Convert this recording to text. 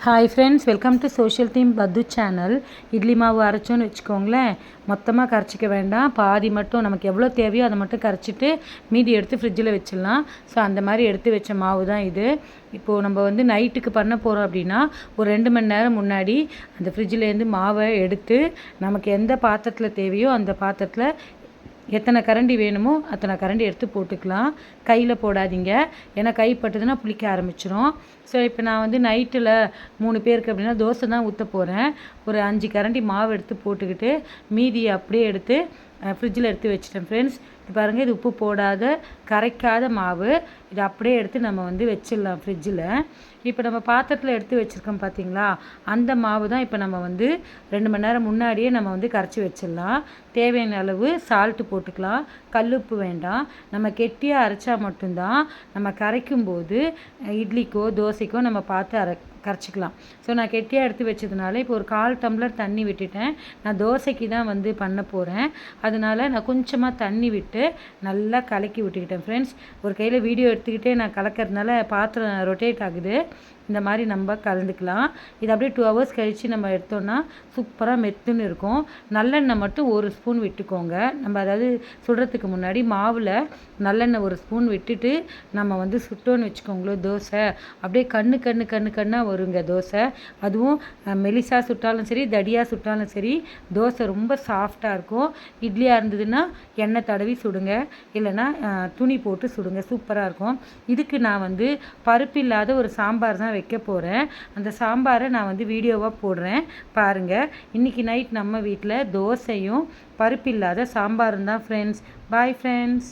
Hi friends, welcome to social theme பத்து channel. Idli மாவு அரைச்சோன்னு வச்சுக்கோங்களேன், மொத்தமாக கரைச்சிக்க வேண்டாம். பாதி மட்டும் நமக்கு எவ்வளோ தேவையோ அதை மட்டும் கரைச்சிட்டு மீதி எடுத்து ஃப்ரிட்ஜில் வச்சிடலாம். ஸோ அந்த மாதிரி எடுத்து வச்ச மாவு தான் இது. இப்போது நம்ம நைட்டுக்கு பண்ண போகிறோம் அப்படின்னா ஒரு 2 மணி நேரம் முன்னாடி அந்த ஃப்ரிட்ஜிலேருந்து மாவை எடுத்து நமக்கு எந்த பாத்திரத்தில் தேவையோ அந்த பாத்திரத்தில் எத்தனை கரண்டி வேணுமோ அத்தனை கரண்டி எடுத்து போட்டுக்கலாம். கையில் போடாதீங்க, ஏன்னா கை பட்டுதுன்னா புளிக்க ஆரம்பிச்சிடும். ஸோ இப்போ நான் நைட்டில் 3 பேருக்கு அப்படின்னா தோசை தான் ஊற்ற போகிறேன். ஒரு 5 கரண்டி மாவு எடுத்து போட்டுக்கிட்டு மீதியை அப்படியே எடுத்து ஃப்ரிட்ஜில் எடுத்து வச்சிட்டேன் ஃப்ரெண்ட்ஸ். இப்போ பாருங்கள், இது உப்பு போடாத கரைக்காத மாவு. இதை அப்படியே எடுத்து நம்ம வச்சிடலாம் ஃப்ரிட்ஜில். இப்போ நம்ம பாத்திரத்தில் எடுத்து வச்சுருக்கோம் பார்த்தீங்களா, அந்த மாவு தான் இப்போ நம்ம 2 மணி நேரம் முன்னாடியே நம்ம கரைச்சி வச்சிடலாம். தேவையான அளவு சால்ட்டு போட்டுக்கலாம், கல்லுப்பு வேண்டாம். நம்ம கெட்டியாக அரைச்சா மட்டும்தான் நம்ம கரைக்கும்போது இட்லிக்கோ தோசைக்கோ நம்ம பார்த்து கரைச்சிக்கலாம். ஸோ நான் கெட்டியாக எடுத்து வச்சதுனால இப்போ ஒரு 1/4 டம்ளர் தண்ணி விட்டுட்டேன். நான் தோசைக்கு தான் பண்ண போகிறேன். அதனால் நான் கொஞ்சமாக தண்ணி விட்டு நல்லா கலக்கி விட்டுக்கிட்டேன் ஃப்ரெண்ட்ஸ். ஒரு கையில் வீடியோ எடுத்துக்கிட்டே நான் கலக்கிறதுனால பாத்திரம் ரொட்டேட் ஆகுது. இந்த மாதிரி நம்ம கலந்துக்கலாம். இது அப்படியே 2 ஹவர்ஸ் கழித்து நம்ம எடுத்தோன்னா சூப்பராக மெத்துன்னு இருக்கும். நல்லெண்ணெய் மட்டும் 1 ஸ்பூன் விட்டுக்கோங்க. நம்ம அதாவது சுடுறதுக்கு முன்னாடி மாவில் நல்லெண்ணெய் 1 ஸ்பூன் விட்டுட்டு நம்ம சுட்டோன்னு வச்சுக்கோங்களேன், தோசை அப்படியே கண்ணாக வருங்க தோசை. அதுவும் மெலிசாக சுட்டாலும் சரி, தடியாக சுட்டாலும் சரி, தோசை ரொம்ப சாஃப்டாக இருக்கும். இட்லியாக இருந்ததுன்னா எண்ணெய் தடவி சுடுங்க, இல்லைன்னா துணி போட்டு சுடுங்க, சூப்பராக இருக்கும். இதுக்கு நான் பருப்பு இல்லாத ஒரு சாம்பார் தான் வைக்க போகிறேன். அந்த சாம்பாரை நான் வீடியோவாக போடுறேன் பாருங்கள். இன்றைக்கி நைட் நம்ம வீட்டில் தோசையும் பருப்பு இல்லாத சாம்பாரும் தான் ஃப்ரெண்ட்ஸ். Bye friends.